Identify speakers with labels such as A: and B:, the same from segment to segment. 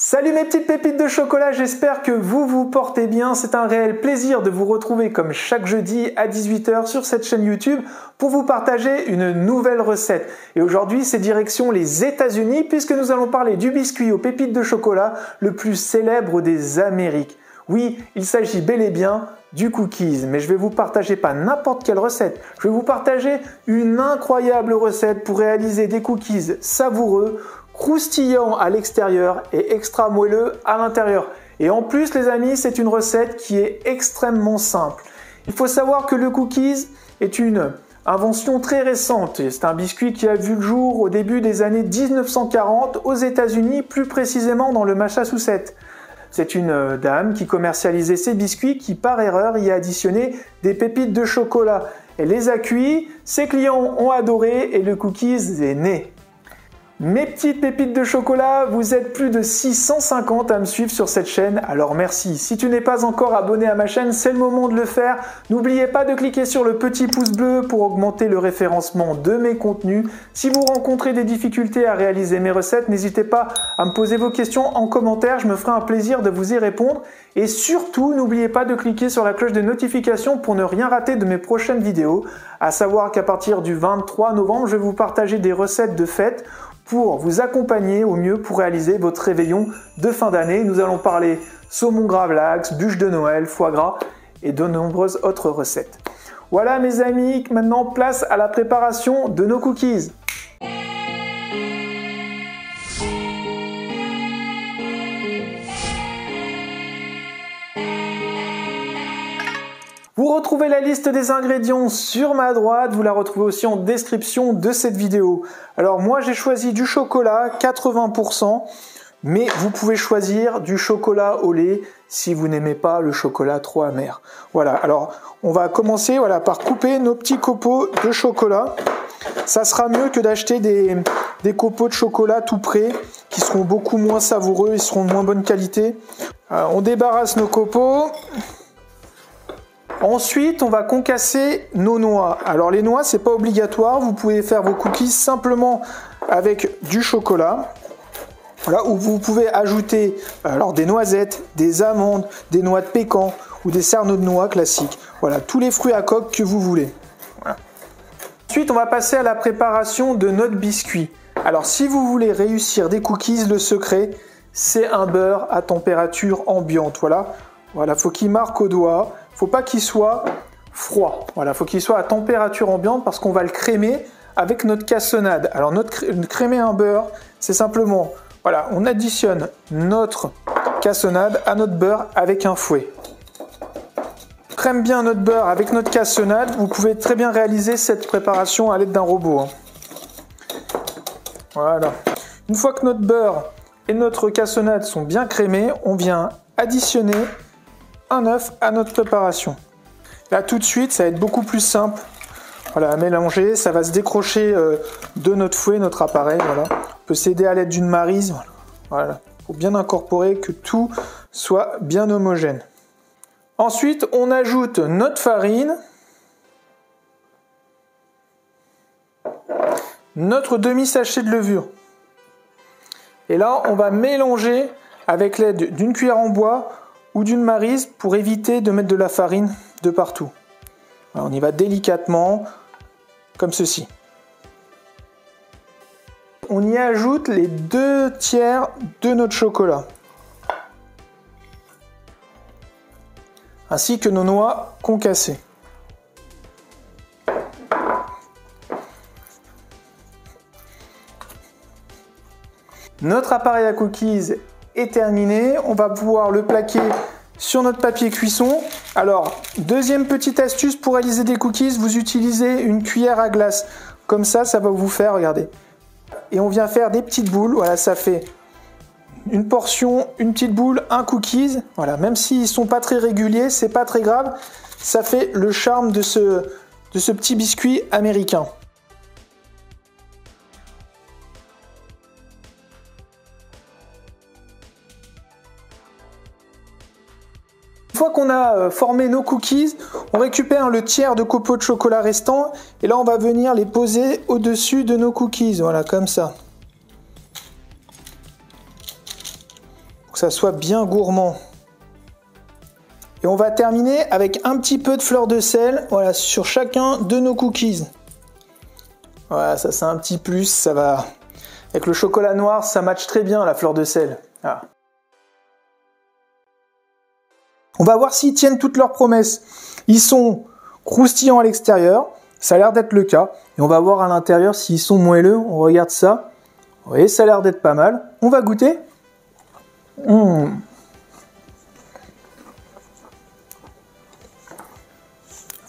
A: Salut mes petites pépites de chocolat, j'espère que vous vous portez bien. C'est un réel plaisir de vous retrouver comme chaque jeudi à 18 h sur cette chaîne YouTube pour vous partager une nouvelle recette. Et aujourd'hui, c'est direction les États-Unis puisque nous allons parler du biscuit aux pépites de chocolat le plus célèbre des Amériques. Oui, il s'agit bel et bien du cookies, mais je vais vous partager pas n'importe quelle recette. Je vais vous partager une incroyable recette pour réaliser des cookies savoureux, croustillant à l'extérieur et extra moelleux à l'intérieur. Et en plus les amis, c'est une recette qui est extrêmement simple. Il faut savoir que le cookies est une invention très récente. C'est un biscuit qui a vu le jour au début des années 1940 aux États-Unis, plus précisément dans le Massachusetts. C'est une dame qui commercialisait ces biscuits qui par erreur y a additionné des pépites de chocolat. Elle les a cuits, ses clients ont adoré et le cookies est né. Mes petites pépites de chocolat, vous êtes plus de 650 à me suivre sur cette chaîne, alors merci. Si tu n'es pas encore abonné à ma chaîne, c'est le moment de le faire. N'oubliez pas de cliquer sur le petit pouce bleu pour augmenter le référencement de mes contenus. Si vous rencontrez des difficultés à réaliser mes recettes, n'hésitez pas à me poser vos questions en commentaire, je me ferai un plaisir de vous y répondre. Et surtout, n'oubliez pas de cliquer sur la cloche de notification pour ne rien rater de mes prochaines vidéos. À savoir qu'à partir du 23 novembre, je vais vous partager des recettes de fête pour vous accompagner au mieux pour réaliser votre réveillon de fin d'année. Nous allons parler saumon gravlax, bûche de Noël, foie gras et de nombreuses autres recettes. Voilà mes amis, maintenant place à la préparation de nos cookies. Vous retrouvez la liste des ingrédients sur ma droite, vous la retrouvez aussi en description de cette vidéo. Alors moi j'ai choisi du chocolat 80%, mais vous pouvez choisir du chocolat au lait si vous n'aimez pas le chocolat trop amer. Voilà, alors on va commencer par couper nos petits copeaux de chocolat. Ça sera mieux que d'acheter des copeaux de chocolat tout prêts, qui seront beaucoup moins savoureux, ils seront de moins bonne qualité. Alors, on débarrasse nos copeaux. Ensuite, on va concasser nos noix. Alors les noix, c'est pas obligatoire. Vous pouvez faire vos cookies simplement avec du chocolat. Voilà, ou vous pouvez ajouter des noisettes, des amandes, des noix de pécan ou des cerneaux de noix classiques. Voilà, tous les fruits à coque que vous voulez. Voilà. Ensuite, on va passer à la préparation de notre biscuit. Alors si vous voulez réussir des cookies, le secret, c'est un beurre à température ambiante. Voilà, faut qu'il marque au doigt. Faut pas qu'il soit froid. Voilà, faut qu'il soit à température ambiante parce qu'on va le crémer avec notre cassonade. Alors crémer un beurre, c'est simplement, on additionne notre cassonade à notre beurre avec un fouet. On crème bien notre beurre avec notre cassonade. Vous pouvez très bien réaliser cette préparation à l'aide d'un robot. Voilà. Une fois que notre beurre et notre cassonade sont bien crémés, on vient additionner un œuf à notre préparation. Là tout de suite ça va être beaucoup plus simple à mélanger, ça va se décrocher de notre fouet, notre appareil. On peut s'aider à l'aide d'une maryse. Voilà, faut bien incorporer que tout soit bien homogène. Ensuite on ajoute notre farine, notre demi-sachet de levure et là on va mélanger avec l'aide d'une cuillère en bois ou d'une maryse pour éviter de mettre de la farine de partout. Alors, on y va délicatement, comme ceci. On y ajoute les 2 tiers de notre chocolat, ainsi que nos noix concassées. Notre appareil à cookies est terminé, on va pouvoir le plaquer sur notre papier cuisson. Alors, deuxième petite astuce pour réaliser des cookies, vous utilisez une cuillère à glace. Comme ça va vous faire, regardez. Et on vient faire des petites boules, voilà, ça fait une portion, une petite boule, un cookies. Voilà, même s'ils ne sont pas très réguliers, c'est pas très grave. Ça fait le charme de ce petit biscuit américain. Une fois qu'on a formé nos cookies, on récupère le tiers de copeaux de chocolat restant et là on va venir les poser au-dessus de nos cookies, voilà comme ça. que ça soit bien gourmand. Et on va terminer avec un petit peu de fleur de sel, voilà, sur chacun de nos cookies. Voilà, ça c'est un petit plus, ça va... Avec le chocolat noir, ça match très bien la fleur de sel. Voilà. On va voir s'ils tiennent toutes leurs promesses. Ils sont croustillants à l'extérieur, ça a l'air d'être le cas. Et on va voir à l'intérieur s'ils sont moelleux, on regarde ça. Vous voyez, ça a l'air d'être pas mal. On va goûter.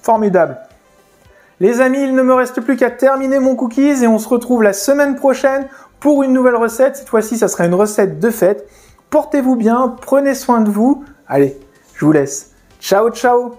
A: Formidable. Les amis, il ne me reste plus qu'à terminer mon cookies et on se retrouve la semaine prochaine pour une nouvelle recette. Cette fois-ci, ça sera une recette de fête. Portez-vous bien, prenez soin de vous. Allez, je vous laisse. Ciao, ciao.